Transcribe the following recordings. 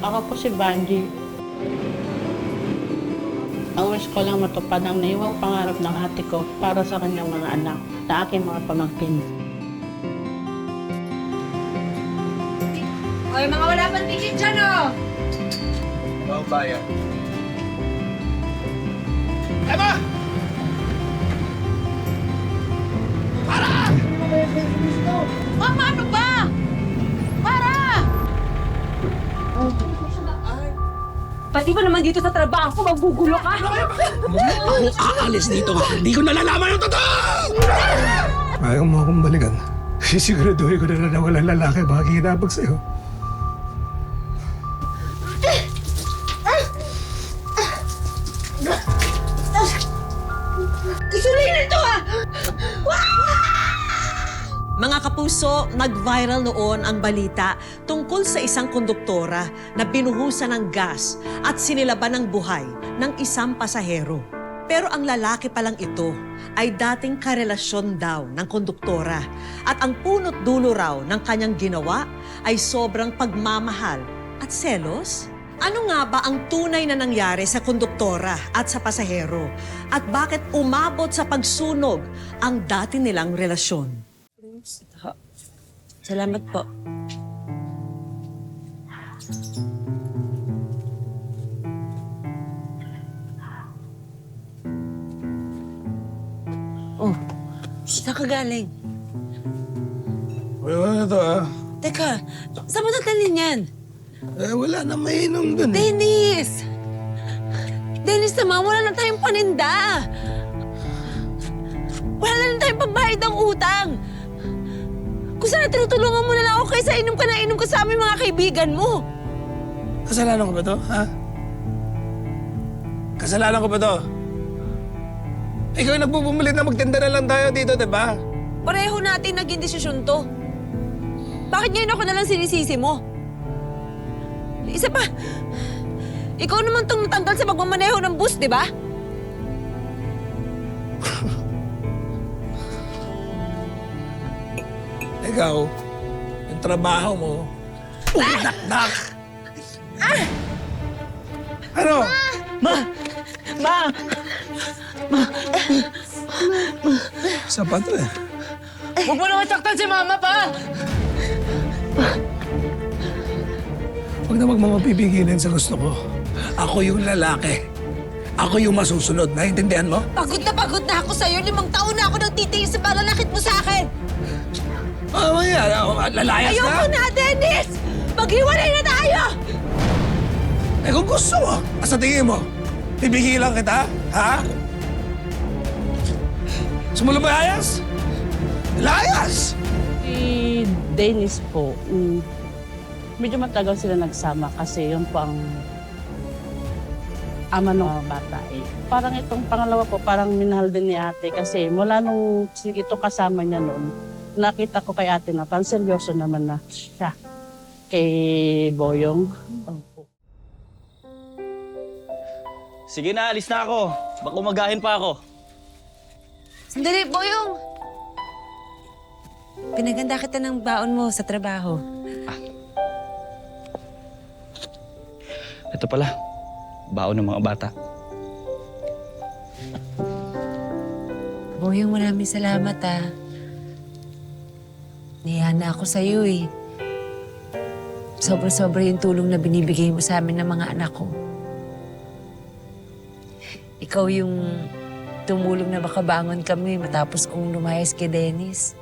Ako po si Banji. Ang wish ko lang matupad ang naiwang pangarap ng ate ko para sa kanyang mga anak, sa aking mga pamangkin. Hoy, mga wala pang ticket dyan, oh! Ang bayan. Emma! Mama, ano ba? Para! Pati ba naman dito sa trabaho ko, magugulo ka? Ako aalis dito. Hindi ko nalalaman yung totoo! Ayaw mo akong balikan. Sisiguraduhin ko na walang lalaki makikinabag sa'yo. Gasolina ito, ah! Mga kapuso, nag-viral noon ang balita tungkol sa isang konduktora na binuhusan ng gas at sinilaban ng buhay ng isang pasahero. Pero ang lalaki palang ito ay dating karelasyon daw ng konduktora at ang punot dulo raw ng kanyang ginawa ay sobrang pagmamahal at selos. Ano nga ba ang tunay na nangyari sa konduktora at sa pasahero? At bakit umabot sa pagsunog ang dati nilang relasyon? Salamat po. Oh, saan ka galing? Wala na to Teka, saan mo natalin yan? wala na mainom dun Dennis! Dennis naman, wala na tayong paninda! Wala na tayong pambayad ng utang! Kung sana tinutulungan mo na lang ako kaysa inom ka sa aming mga kaibigan mo! Kasalanan ko ba to, ha? Kasalanan ko ba to? Ikaw yung nagpupumilit na magtinda na lang tayo dito, di ba? Pareho natin naging desisyon to. Bakit ngayon ako na lang sinisisi mo? Isa pa, ikaw naman itong natanggal sa pagmamaneho ng bus, di ba? Ikaw, yung trabaho mo, dakdak. Ano? Sapat eh. Huwag mo naman saktan si Mama pa! Huwag na magmamapipigilin sa gusto ko. Ako yung lalaki. Ako yung masusunod. Naiintindihan mo? Pagod na ako sa'yo. 5 taon na ako nagtitiis sa pananakit mo sa akin. Mamaya, lalayas ka? Ayoko na, Dennis! Maghiwalay na tayo! Eh kung gusto mo, sa tingin mo, pipigilan kita, ha? Sumula ba layas? Layas! Si Dennis po, medyo matagal sila nagsama kasi yun po ang ama ng mga bata eh. Parang itong pangalawa po, parang minahal din ni ate kasi mula nung ito kasama niya noon, nakita ko kay ate na parang seryoso naman na siya kay Boyong. Sige na, alis na ako. Baka umagahin pa ako. Sandali, Boyong! Pinaganda kita ng baon mo sa trabaho. Ito pala, baon ng mga bata. Boyong, maraming salamat, ah. Niyahan na ako sa'yo, eh. Sobra-sobra yung tulong na binibigay mo sa amin ng mga anak ko. Ikaw yung tumulong na makabangon kami matapos kong lumayas kay Dennis.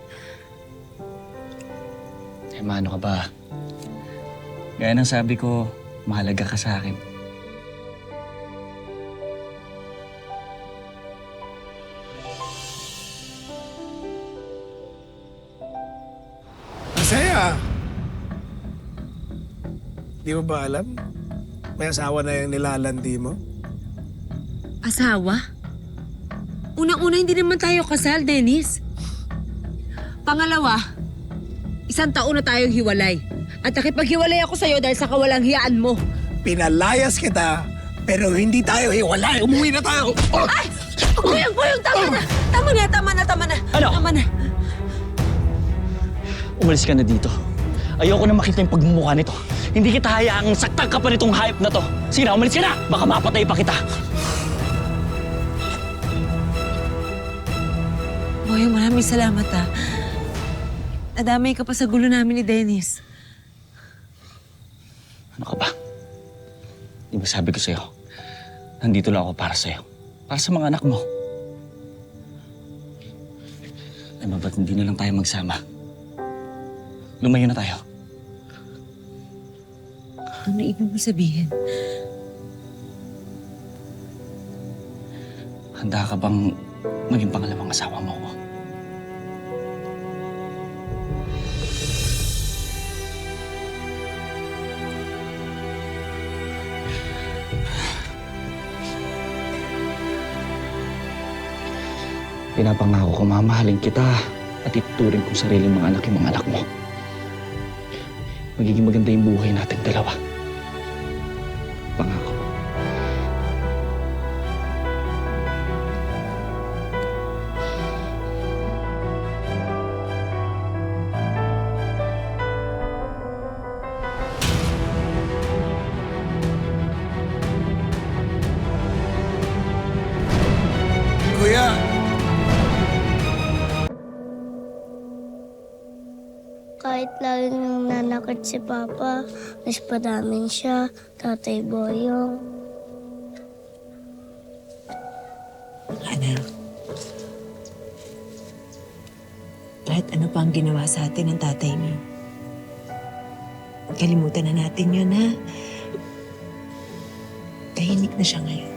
Eh, mano ka ba? Gaya ng sabi ko, mahalaga ka sa akin. Masaya. Di mo ba alam? May asawa na yung nilalandi mo. Asawa? Unang-una, hindi naman tayo kasal, Dennis. Pangalawa, 1 taon na tayong hiwalay. At nakipaghiwalay ako sa'yo dahil sa kawalang hiyaan mo. Pinalayas kita, pero hindi tayo hiwalay. Umuwi na tayo. Oh! Ay! Boyong, tama na! Tama na! Ano? Tama na! Umalis ka na dito. Ayoko na makita yung pagmumukha nito. Hindi kita hayaang saktan ka pa nitong hayop na to. Sige na, umalis ka na! Baka mapatay pa kita. Boyong, maraming salamat ah. Nadamay ka pa sa gulo namin ni Dennis. Ano ka ba? Di ba sabi ko sa'yo, nandito lang ako para sa'yo. Para sa mga anak mo. Ay, ba't hindi na lang tayo magsama? Lumayo na tayo. Ano ibig mo sabihin? Handa ka bang maging pangalawang asawa mo ko? Pinapangako ko, mamahalin kita at ituturing kong sariling mga anak yung mga anak mo. Magiging maganda yung buhay natin dalawa. Pangako. Kuya! Kahit laging nanakit si Papa, mas padamin siya, Tatay Boyong. Anak, kahit ano pa ang ginawa sa atin ng tatay mo, kalimutan na natin yun, ha? Tahimik na siya ngayon.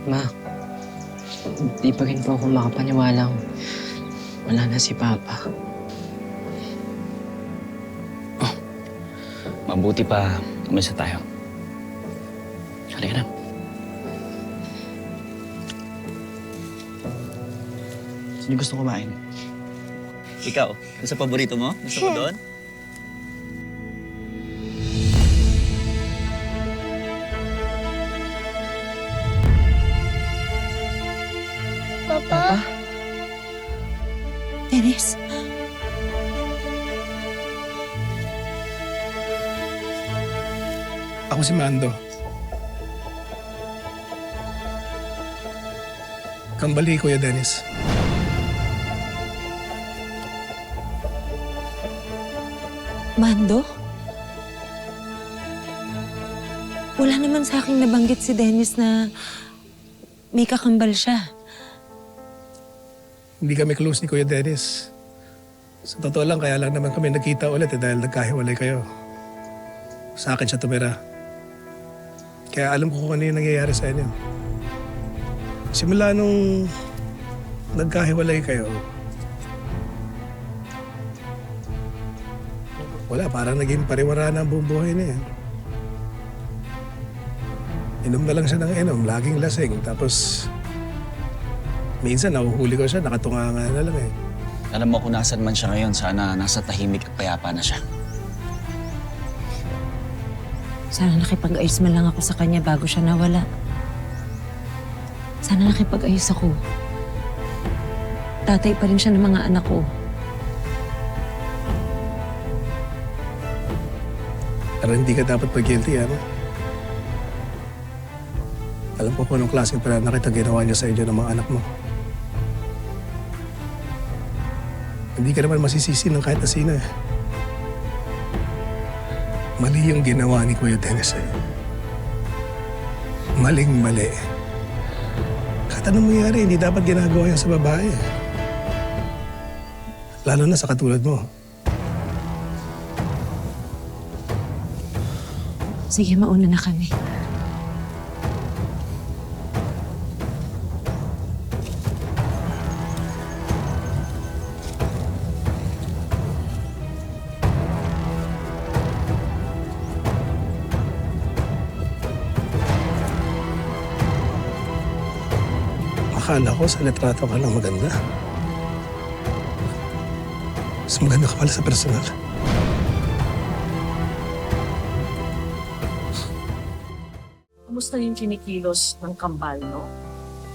Ma, di pa rin po ako makapaniwalang wala na si Papa. Mabuti pa, umalis na tayo. Halika na. Sino gusto kumain? Ikaw, sa paborito mo? Gusto mo doon? Papa? Dennis, Ako si Mando. Kambali, Kuya Dennis. Mando? Wala naman sa akin nabanggit si Dennis na may kakambal siya. Hindi kami close ni Kuya Dennis. Sa totoo lang, kaya lang naman kami nagkita ulit dahil nagkahiwalay kayo. Sa akin siya tumira. Kaya alam ko kung ano yung nangyayari sa inyo. Simula nung nagkahiwalay kayo, wala, parang naging pariwara na ang buong buhay na yan. Inom na lang siya ng inom, laging lasing. Tapos, minsan nahuhuli ko siya, nakatunganga na lang eh. Alam mo kung nasan man siya ngayon, sana nasa tahimik at payapa na siya. Sana nakipag-ayos man lang ako sa kanya bago siya nawala. Sana nakipag-ayos ako. Tatay pa rin siya ng mga anak ko. Pero hindi ka dapat pag-guilty, ano? Alam ko kung anong klaseng pananakit ang ginawa niya sa inyo ng mga anak mo. Hindi ka naman masisisi ng kahit na sino eh. Mali yung ginawa ni Kuya Dennis eh. Maling-mali. Kahit anong mangyari, hindi dapat ginagawa yan sa babae. Lalo na sa katulad mo. Sige, mauna na kami. Akala ko sa litrato ka lang maganda. Mas maganda ka pala sa personal. Kumusta yung kinikilos ng kambal, no?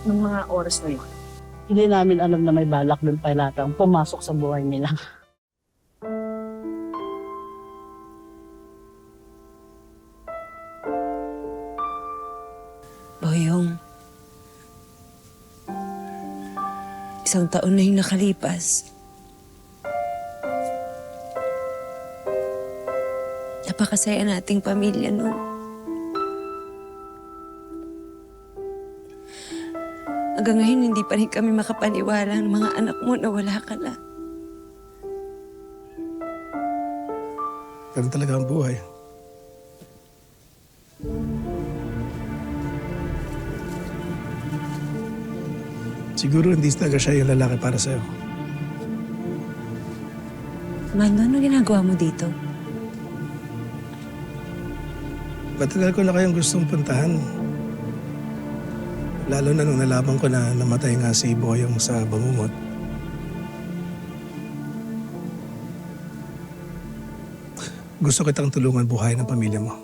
Ng mga oras na yun? Hindi namin alam na may balak doon pa pumasok sa buhay nila. Isang taon na yung nakalipas. Napakasaya nating pamilya nun. Hanggang ngayon, hindi pa rin kami makapaniwala ng mga anak mo na wala ka na. Ganun talaga ang buhay. Siguro hindi talaga siya yung lalaki para sa'yo. Mando, ano ginagawa mo dito? Matagal ko na kayong gustong puntahan. Lalo na nung nalaman ko na namatay nga si Boyong sa bangungot. Gusto kitang tulungan buhay ng pamilya mo.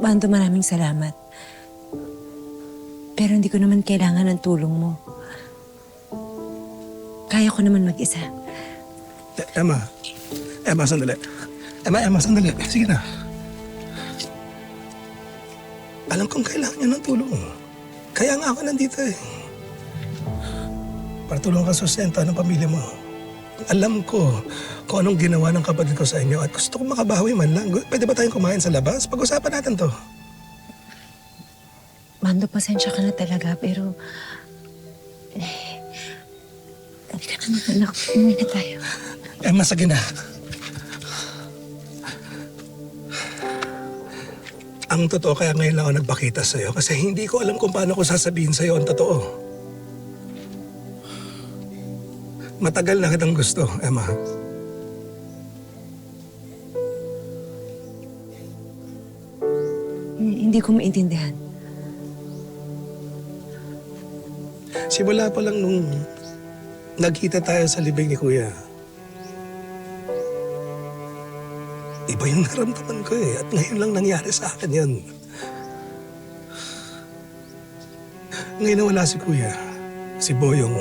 Mando, maraming salamat. Pero hindi ko naman kailangan ng tulong mo. Kaya ko naman mag-isa. Emma. Emma, sandali. Emma, sandali. Sige na. Alam kong kailangan niya ng tulong. Kaya nga ako nandito eh. Para tulungan ka sustento ng pamilya mo. Alam ko kung anong ginawa ng kapatid ko sa inyo at gusto kong makabawi man lang. Pwede ba tayong kumain sa labas? Pag-usapan natin to. Mando, pasensya ka na talaga, pero... Hindi ka naman, anak. Umuwi na tayo. Emma, sige na. Ang totoo, kaya ngayon lang ako nagpakita sa'yo kasi hindi ko alam kung paano ko sasabihin sa'yo ang totoo. Matagal na kitang gusto, Emma. Hindi ko maintindihan. Simula pa lang nung nagkita tayo sa libing ni Kuya. Iba yung naramdaman ko eh. At ngayon lang nangyari sa akin yun. Ngayon na wala si Kuya, si Boyong.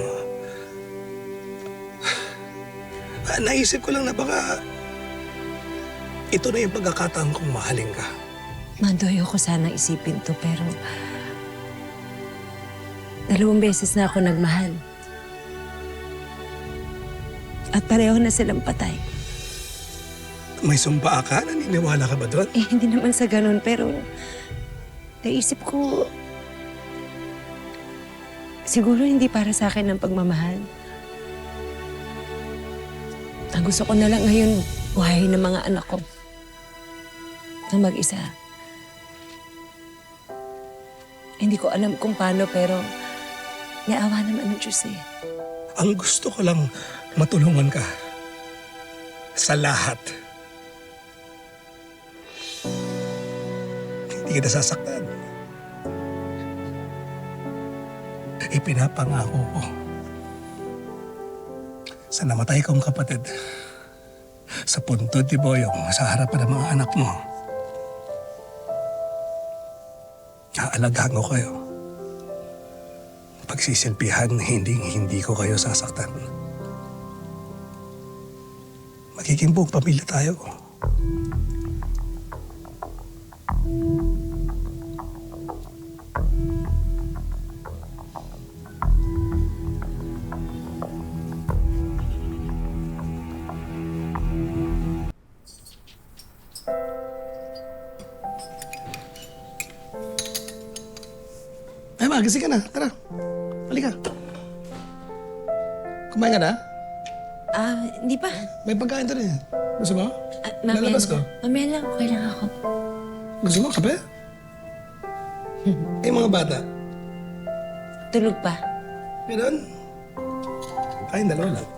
Naisip ko lang na baka ito na yung pagkakataon kong mahalin ka. Mando, ayoko sana isipin to, pero... 2 beses na ako nagmahal. At pareho na silang patay. May sumpa ka? Naniniwala ka ba doon? Eh, hindi naman sa ganun, pero... Naisip ko... Siguro hindi para sa akin ang pagmamahal. Ang gusto ko na lang ngayon, buhayin ng mga anak ko. Na mag-isa. Hindi ko alam kung paano, pero... Naawa naman ng Diyos eh. Ang gusto ko lang matulungan ka. Sa lahat. Hindi kita sasaktan. Ipinapangako ko sa namatay kong kapatid, sa puntod ni Boyong, sa harapan ng mga anak mo, aalagaan ko kayo. Pagsisilbihan, hindi ko kayo sasaktan. Magiging buong pamilya tayo. Ay, magising ka na. Tara. Halika. Kumain ka na? Hindi pa. May pagkain to rin. Gusto mo? Lalabas ko. Mamaya lang, okay lang ako. Gusto mo kape? Eh, mga bata. Tulog pa. Meron? Kain dalawa lang.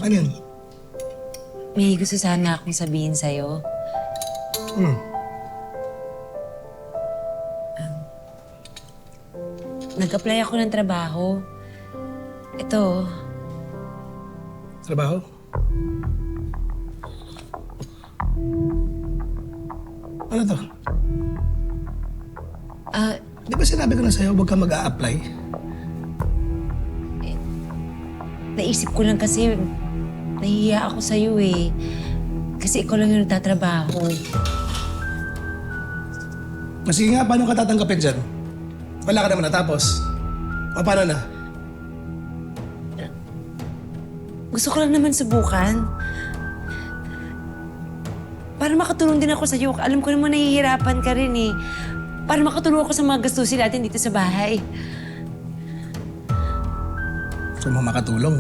Ano yun? May gusto sana akong sabihin sa'yo. Nag-apply ako ng trabaho. Ito, Trabaho? Ano to? Di ba sinabi ko na sa'yo, huwag ka mag-a-apply? naisip ko lang kasi nahihiya ako sa'yo eh. Kasi ikaw lang yung nagtatrabaho. Sige nga, paano ka tatanggapin dyan? Wala ka naman natapos. O paano na? Gusto ko lang naman subukan. Para makatulong din ako sa iyo. Alam ko naman nahihirapan ka rin eh. Para makatulong ako sa mga gastusin natin dito sa bahay. Gusto mo makatulong?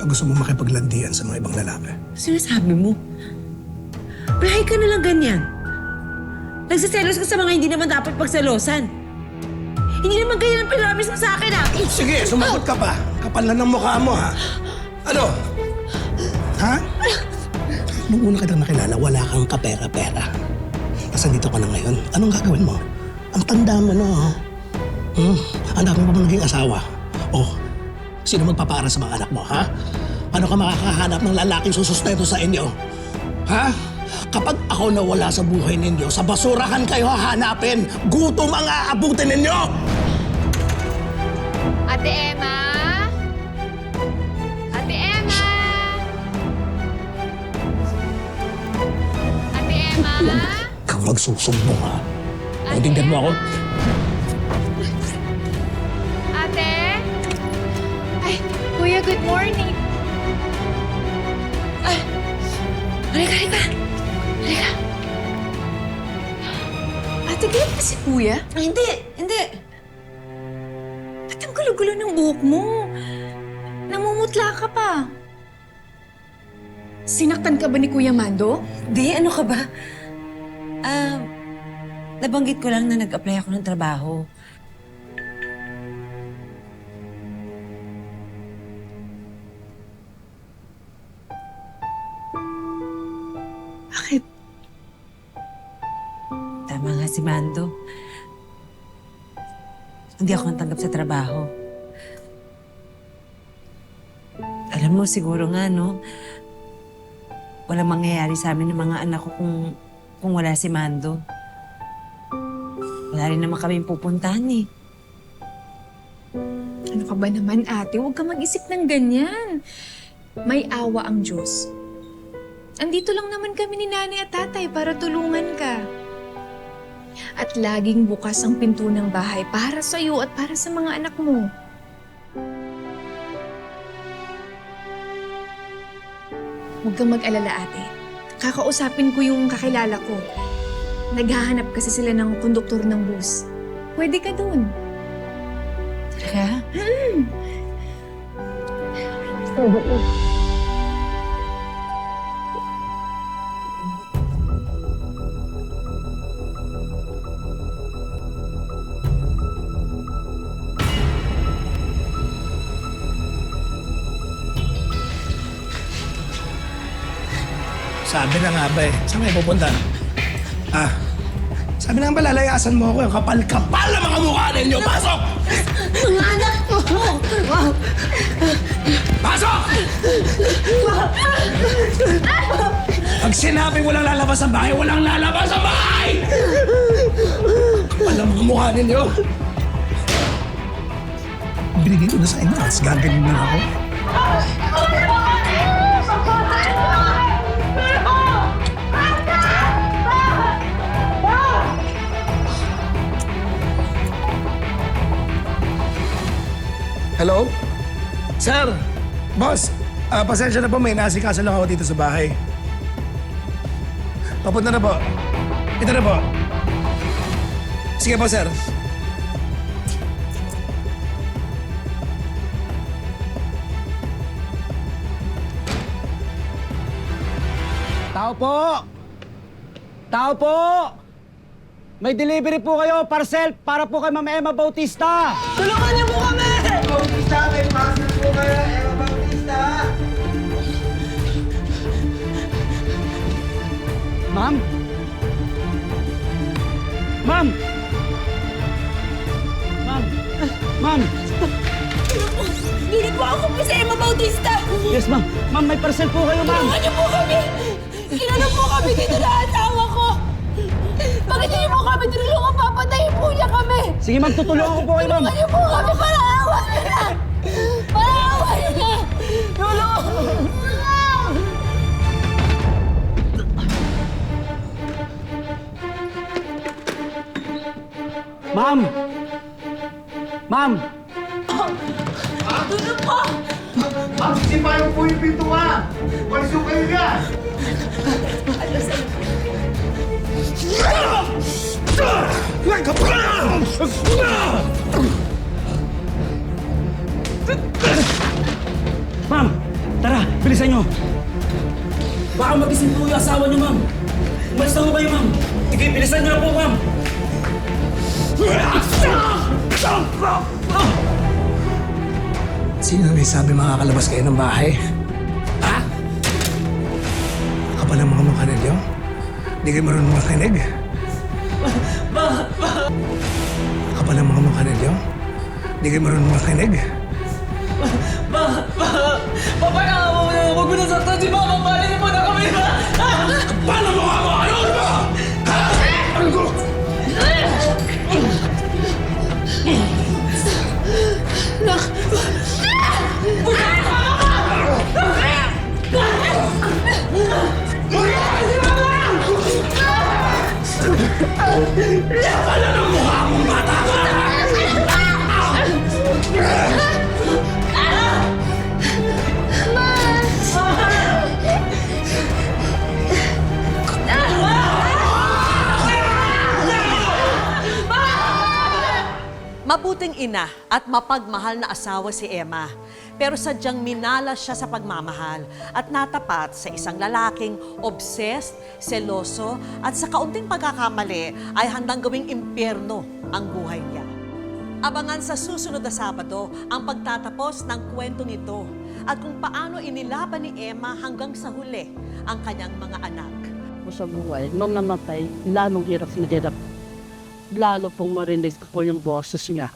O gusto mo makipaglandian sa mga ibang lalaki? Sinasabi mo? Lahi ka na lang ganyan. Nagsiselos ka sa mga hindi naman dapat pagselosan. Hindi naman ganyan ang pinamis mo sa akin, ah! Sige, sumagot ka pa. Kapal na ng mukha mo, ha? Ano? Ha? Nung una kitang nakilala, wala kang kapera-pera. Tapos dito ka na ngayon. Anong gagawin mo? Ang tanda mo na, ha? Ang dami mo bang naging asawa? Oh, sino magpapara sa mga anak mo, ha? Paano ka makakahanap ng lalaking susustento sa inyo? Ha? Kapag ako nawala sa buhay ninyo, sa basurahan kayo hahanapin. Gutom ang aabutin ninyo! Ate Emma? Ate Emma? Ate Emma? Ikaw magsusumbong, ha? Naintindihan mo ako? Ate? Ay, Kuya, good morning. Halika, halika! Halika! Ate, galit ba si Kuya? Ay, hindi! Hindi! Ba't ang gulo-gulo ng buhok mo? Namumutla ka pa. Sinaktan ka ba ni Kuya Mando? Hindi, ano ka ba? Nabanggit ko lang na nag-apply ako ng trabaho. Bakit? Tama nga si Mando. Hindi ako natanggap sa trabaho. Alam mo, siguro nga, no? Walang mangyayari sa amin ng mga anak ko kung wala si Mando. Wala rin naman kami pupuntahan eh. Ano ka ba naman, ate? Huwag ka mag-isip ng ganyan. May awa ang Diyos. Andito lang naman kami ni nanay at tatay para tulungan ka. At laging bukas ang pinto ng bahay para sa iyo at para sa mga anak mo. Huwag kang mag-alala, ate. Kakausapin ko yung kakilala ko. Naghahanap kasi sila ng konduktor ng bus. Pwede ka dun. Talaga? Sabi na nga ba eh. Saan kayo pupunta? Sabi na nga ba lalayasan mo ako? Yung kapal-kapal na mga mukha ninyo! Pasok! Mga anak ko! Pasok! Pag sinabi walang lalabas sa bahay, walang lalabas sa bahay! Kapal na mga mukha ninyo! Binigay ko na sa inyo, tapos gagaling na ako. Hello? Sir! Boss! Pasensya na po, may nasikaso lang ako dito sa bahay. Papunta na po. Ito na po. Sige po, sir. Tao po! Tao po! May delivery po kayo, parcel, para po kay Ma'am Emma Bautista! Tulungan niyo po kami! Bautista, may parcel po kayo, Emma Bautista! Ma'am? Ma'am! Ma'am! Ma'am! Ginit po ako po sa Emma Bautista! Yes, ma'am. Ma'am, may parcel po kayo, ma'am. Tulungan niyo po kami! Kinano po kami dito na asawa ko! Bakit niyo po kami tulungan? Papatayin po niya kami! Sige, ma'am. Tutulungan ko po kayo, ma'am. Tulungan niyo po kami para awa niyo na! Para awa niyo na! Tulong! Ma'am! Ma'am! Ma'am, sipayan po yung pintuan! Walis yung kayo yan! Ma'am, tara, bilisan nyo. Baka magising po yung asawa nyo, ma'am. Umalis na po kayo, ma'am. Sige, bilisan nyo na po, ma'am. Sino may sabi makakalabas kayo ng bahay? Ha? Kapal ang mga mukha ninyo? Hindi kayo marunong makinig? Kapal ang mga mukha ninyo? Hindi kayo marunong makinig? Huwag mo na saktan si mama. Paalinin mo na kami, ma. Paano mo ako? Ano ba? Mabuting ina at mapagmahal na asawa si Emma. Pero sadyang minalas siya sa pagmamahal at natapat sa isang lalaking obsessed, seloso at sa kaunting pagkakamali ay handang gawing impyerno ang buhay niya. Abangan sa susunod na Sabado ang pagtatapos ng kwentong ito at kung paano inilaban ni Emma hanggang sa huli ang kanyang mga anak. Sa buhay, nung namatay, lalong hirap na hirap. Lalo pong marinig ko po yung boses niya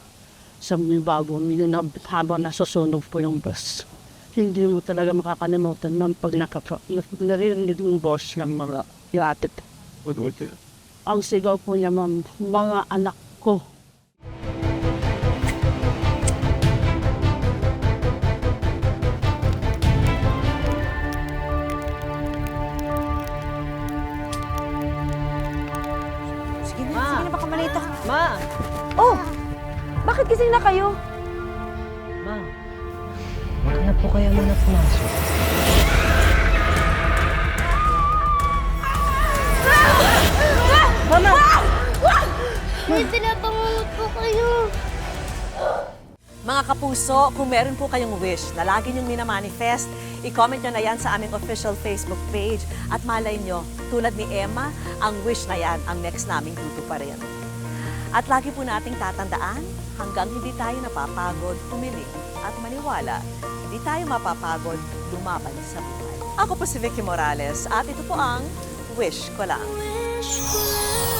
sa mga bagong habang nasusunog po yung bus. Hindi mo talaga makakalimutan ng pag narinig yung boses ng mga yatit. Ang sigaw po niya, mga anak ko. Sige na, baka malito. Ma! Oh! Bakit gising na kayo? Ma! Huwag na po kaya muna pumasok. Mama! May pinapangungot po kayo. Mga kapuso, kung meron po kayong wish na lagi niyong minamanifest, i-comment nyo na yan sa aming official Facebook page. At malay nyo, tulad ni Emma, ang wish na yan ang next naming tutuparin. At lagi po nating tatandaan, hanggang hindi tayo napapagod, tumiling at maniwala, hindi tayo mapapagod, lumaban sa buhay. Ako po si Vicky Morales at ito po ang Wish Ko Lang. Wish ko lang.